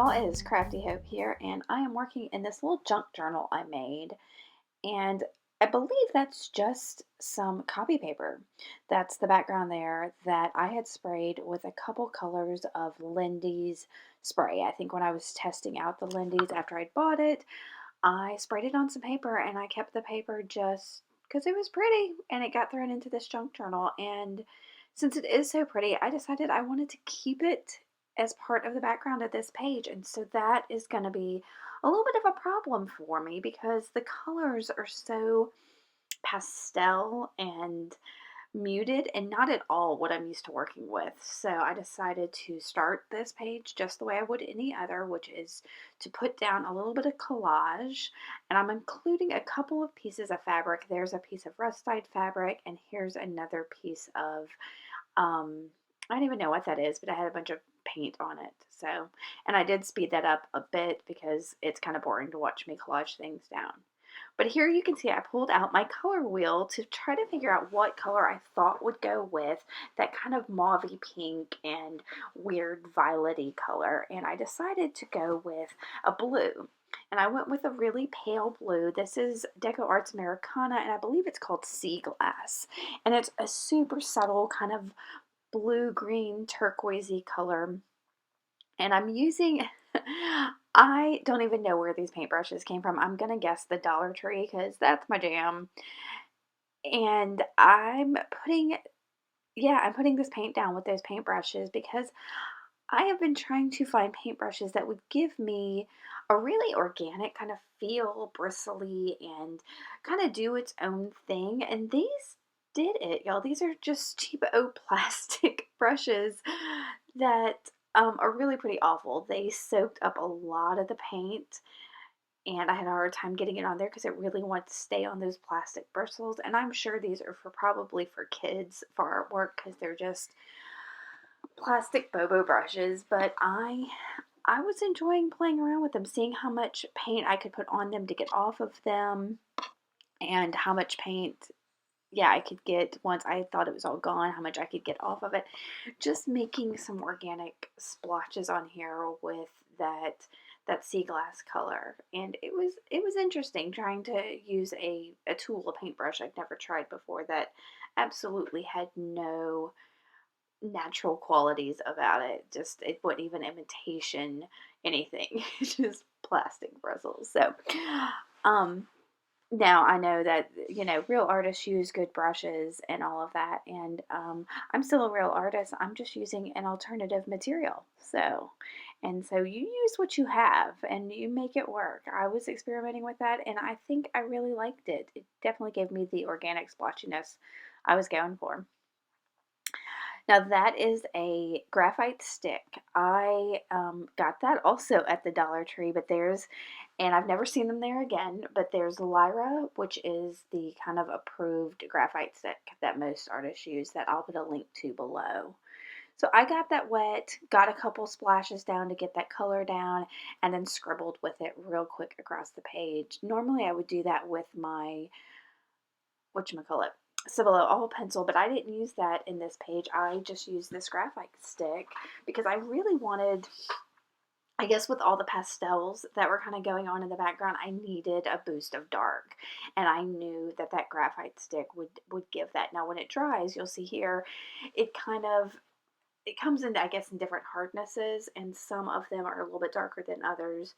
y'all, it is Crafty Hope here, and I am working in this little junk journal I made, and I believe that's just some copy paper. That's the background there that I had sprayed with a couple colors of Lindy's spray. I think when I was testing out the Lindy's after I'd bought it, I sprayed it on some paper, and I kept the paper just because it was pretty, and it got thrown into this junk journal. And since it is so pretty, I decided I wanted to keep it as part of the background of this page. And so that is going to be a little bit of a problem for me because the colors are so pastel and muted and not at all what I'm used to working with. So I decided to start this page just the way I would any other, which is to put down a little bit of collage. And I'm including a couple of pieces of fabric. There's a piece of rust-dyed fabric, and here's another piece of, I don't even know what that is, but I had a bunch of paint on it. So, and I did speed that up a bit because it's kind of boring to watch me collage things down. But here you can see I pulled out my color wheel to try to figure out what color I thought would go with that kind of mauvey pink and weird violety color. And I decided to go with a blue. And I went with a really pale blue. This is Deco Arts Americana, and I believe it's called Sea Glass. And it's a super subtle kind of blue-green turquoisey color. And I'm using, I don't even know where these paintbrushes came from. I'm going to guess the Dollar Tree because that's my jam. And I'm putting this paint down with those paintbrushes because I have been trying to find paintbrushes that would give me a really organic kind of feel, bristly, and kind of do its own thing. And these did it, y'all. These are just cheap old plastic brushes that are really pretty awful. They soaked up a lot of the paint, and I had a hard time getting it on there because it really wanted to stay on those plastic bristles. And I'm sure these are probably for kids for artwork because they're just plastic Bobo brushes. But I was enjoying playing around with them, seeing how much paint I could put on them to get off of them, and how much paint, yeah, I could get once I thought it was all gone, how much I could get off of it. Just making some organic splotches on here with that sea glass color. And it was interesting trying to use a tool, a paintbrush I'd never tried before that absolutely had no natural qualities about it. Just it wasn't even imitation anything. Just plastic bristles. So um now I know that, real artists use good brushes and all of that, and I'm still a real artist. I'm just using an alternative material. So you use what you have and you make it work. I was experimenting with that, and I think I really liked it. It definitely gave me the organic splotchiness I was going for. Now that is a graphite stick. I got that also at the Dollar Tree, and I've never seen them there again, but there's Lyra, which is the kind of approved graphite stick that most artists use that I'll put a link to below. So I got that wet, got a couple splashes down to get that color down, and then scribbled with it real quick across the page. Normally I would do that with my, whatchamacallit, Cibolo all pencil, but I didn't use that in this page. I just used this graphite stick because I really wanted, I guess with all the pastels that were kind of going on in the background, I needed a boost of dark. And I knew that that graphite stick would give that. Now when it dries, you'll see here, it comes in, I guess, in different hardnesses, and some of them are a little bit darker than others.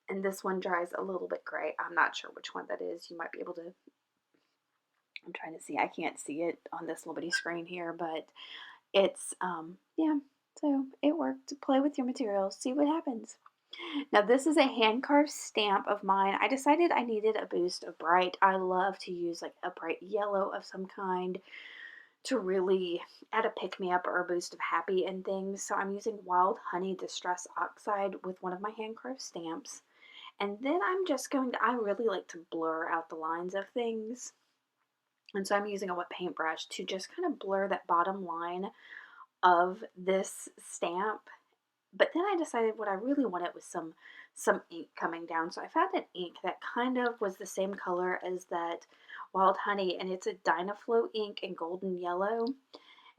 And this one dries a little bit gray. I'm not sure which one that is. You might be able to, I'm trying to see. I can't see it on this little bitty screen here, but it's, yeah, so it worked. Play with your materials, see what happens. Now this is a hand carved stamp of mine. I decided I needed a boost of bright. I love to use like a bright yellow of some kind to really add a pick-me-up or a boost of happy and things. So I'm using Wild Honey Distress Oxide with one of my hand carved stamps. And then I'm just I really like to blur out the lines of things. And so I'm using a wet paintbrush to just kind of blur that bottom line of this stamp. But then I decided what I really wanted was some ink coming down. So I found an ink that kind of was the same color as that Wild Honey, and it's a Dynaflow ink in golden yellow.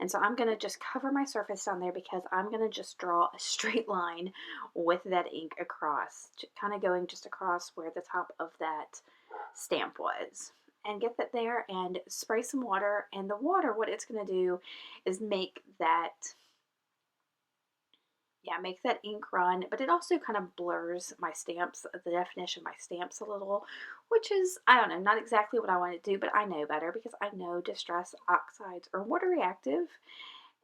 And so I'm going to just cover my surface down there because I'm going to just draw a straight line with that ink across, kind of going just across where the top of that stamp was. And get that there and spray some water. And the water, what it's going to do is make that, yeah, make that ink run, but it also kind of blurs my stamps, the definition of my stamps a little, which is, I don't know, not exactly what I want to do, but I know better because I know distress oxides are water reactive,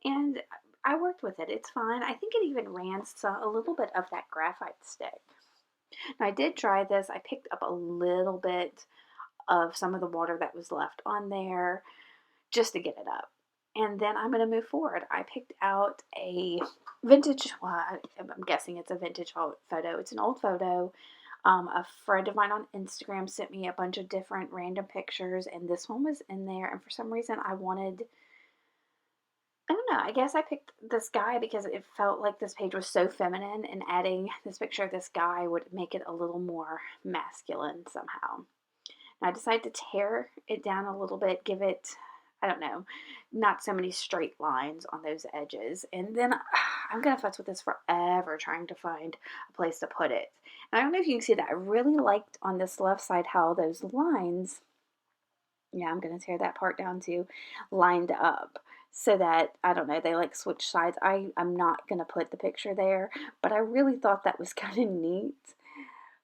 and I worked with it. It's fine. I think it even ran a little bit of that graphite stick. Now, I did try this. I picked up a little bit of some of the water that was left on there just to get it up. And then I'm going to move forward. I picked out a vintage, well, I'm guessing it's a vintage photo. It's an old photo. A friend of mine on Instagram sent me a bunch of different random pictures, and this one was in there. And for some reason, I don't know, I guess I picked this guy because it felt like this page was so feminine, and adding this picture of this guy would make it a little more masculine somehow. I decided to tear it down a little bit, give it, I don't know, not so many straight lines on those edges. And then I'm going to futz with this forever trying to find a place to put it. And I don't know if you can see that. I really liked on this left side how those lines, yeah, I'm going to tear that part down too, lined up. So that, I don't know, they like switch sides. I'm not going to put the picture there, but I really thought that was kind of neat.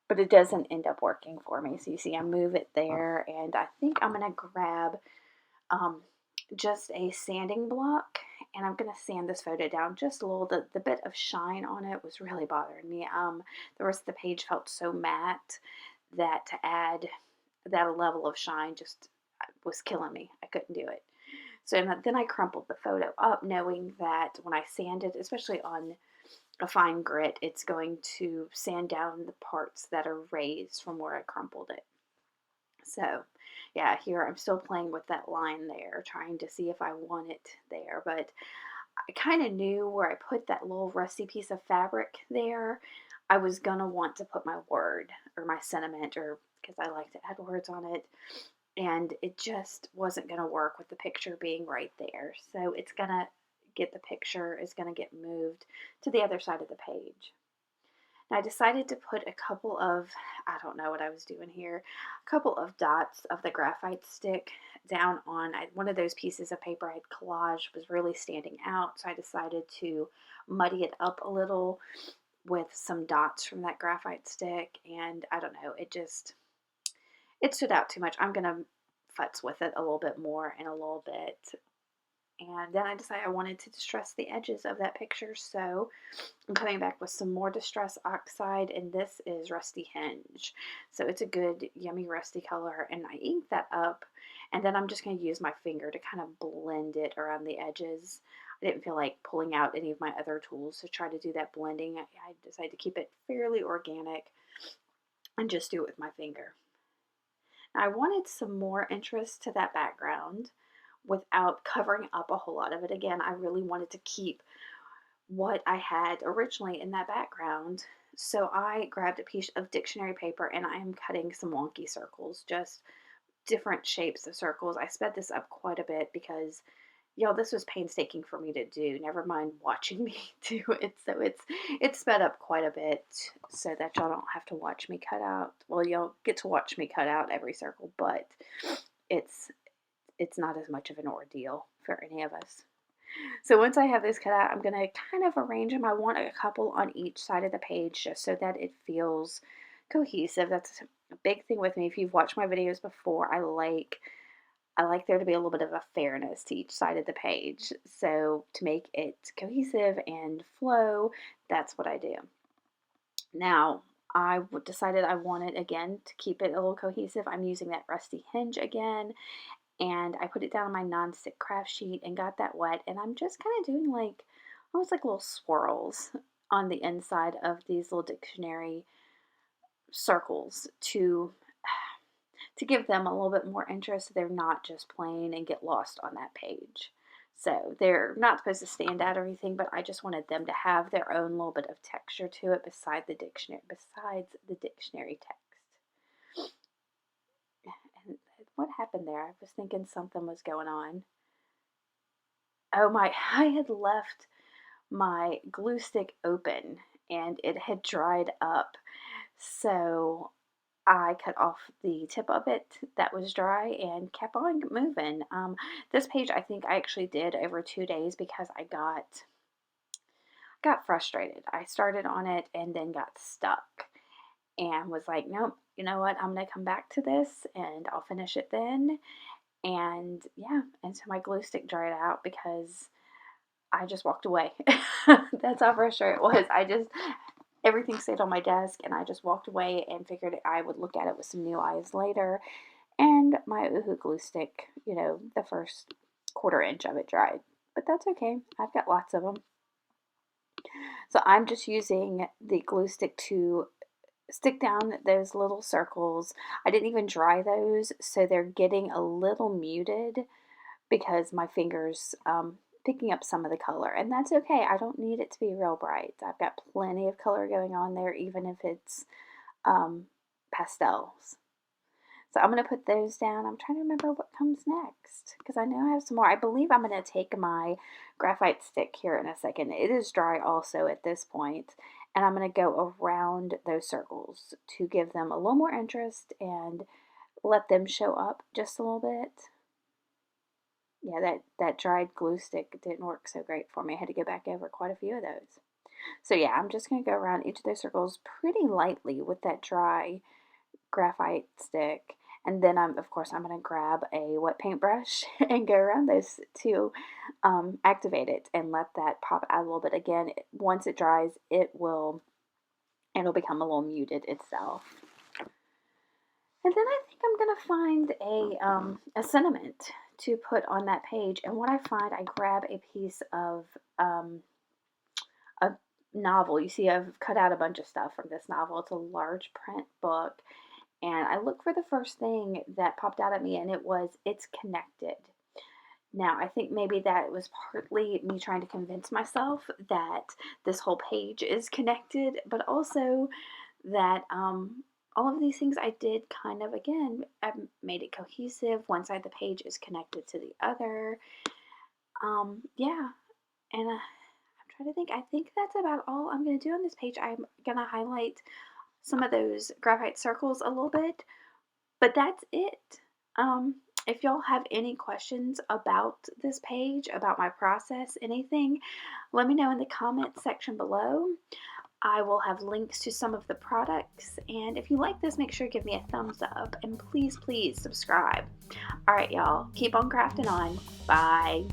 But it doesn't end up working for me. So you see, I move it there, and I think I'm going to grab just a sanding block, and I'm going to sand this photo down just a little. The bit of shine on it was really bothering me. The rest of the page felt so matte that to add that level of shine just was killing me. I couldn't do it. So then I crumpled the photo up, knowing that when I sanded, especially on a fine grit, it's going to sand down the parts that are raised from where I crumpled it. So yeah, here I'm still playing with that line there, trying to see if I want it there, but I kind of knew where I put that little rusty piece of fabric there, I was gonna want to put my word or my sentiment, or because I like to add words on it, and it just wasn't going to work with the picture being right there. So it's going to get, the picture is going to get moved to the other side of the page. Now I decided to put a couple of, I don't know what I was doing here, a couple of dots of the graphite stick down on one of those pieces of paper I had collaged was really standing out. So I decided to muddy it up a little with some dots from that graphite stick. And I don't know, it stood out too much. I'm going to futz with it a little bit more in a little bit. And then I decided I wanted to distress the edges of that picture, so I'm coming back with some more Distress Oxide, and this is Rusty Hinge. So it's a good, yummy rusty color, and I inked that up, and then I'm just going to use my finger to kind of blend it around the edges. I didn't feel like pulling out any of my other tools to try to do that blending. I decided to keep it fairly organic and just do it with my finger. I wanted some more interest to that background without covering up a whole lot of it. Again, I really wanted to keep what I had originally in that background. So I grabbed a piece of dictionary paper and I am cutting some wonky circles, just different shapes of circles. I sped this up quite a bit because, y'all, this was painstaking for me to do. Never mind watching me do it. So it's sped up quite a bit so that y'all don't have to watch me cut out. Well, y'all get to watch me cut out every circle, but it's not as much of an ordeal for any of us. So once I have this cut out, I'm going to kind of arrange them. I want a couple on each side of the page just so that it feels cohesive. That's a big thing with me. If you've watched my videos before, I like there to be a little bit of a fairness to each side of the page. So to make it cohesive and flow, that's what I do. Now, I decided I wanted, again, to keep it a little cohesive. I'm using that Rusty Hinge again, and I put it down on my nonstick craft sheet and got that wet, and I'm just kind of doing like, almost like little swirls on the inside of these little dictionary circles to give them a little bit more interest so they're not just plain and get lost on that page. So they're not supposed to stand out or anything, but I just wanted them to have their own little bit of texture to it besides the dictionary text. And what happened there? I was thinking something was going on. Oh my, I had left my glue stick open and it had dried up. So I cut off the tip of it that was dry and kept on moving. This page I think I actually did over 2 days because I got frustrated. I started on it and then got stuck and was like, nope, you know what? I'm gonna come back to this and I'll finish it then. And yeah, and so my glue stick dried out because I just walked away. That's how frustrating it was. Everything stayed on my desk and I just walked away and figured I would look at it with some new eyes later. And my Uhu glue stick, the first quarter inch of it dried. But that's okay. I've got lots of them. So I'm just using the glue stick to stick down those little circles. I didn't even dry those, so they're getting a little muted because my fingers picking up some of the color, and that's okay. I don't need it to be real bright. I've got plenty of color going on there, even if it's pastels. So I'm going to put those down. I'm trying to remember what comes next because I know I have some more. I believe I'm going to take my graphite stick here in a second. It is dry also at this point, and I'm going to go around those circles to give them a little more interest and let them show up just a little bit. Yeah, that dried glue stick didn't work so great for me. I had to go back over quite a few of those. So yeah, I'm just going to go around each of those circles pretty lightly with that dry graphite stick. And then of course I'm going to grab a wet paintbrush and go around those to activate it and let that pop out a little bit. Again, once it dries, it'll become a little muted itself. And then I think I'm going to find a sentiment to put on that page. And what I find, I grab a piece of a novel. You see, I've cut out a bunch of stuff from this novel. It's a large print book. And I looked for the first thing that popped out at me, and it was, it's connected. Now, I think maybe that was partly me trying to convince myself that this whole page is connected, but also that all of these things I did kind of, again, I made it cohesive. One side of the page is connected to the other. Yeah, and I'm trying to think. I think that's about all I'm going to do on this page. I'm going to highlight some of those graphite circles a little bit, but that's it. If y'all have any questions about this page, about my process, anything, let me know in the comments section below. I will have links to some of the products, and if you like this, make sure to give me a thumbs up, and please, please subscribe. All right, y'all, keep on crafting on. Bye.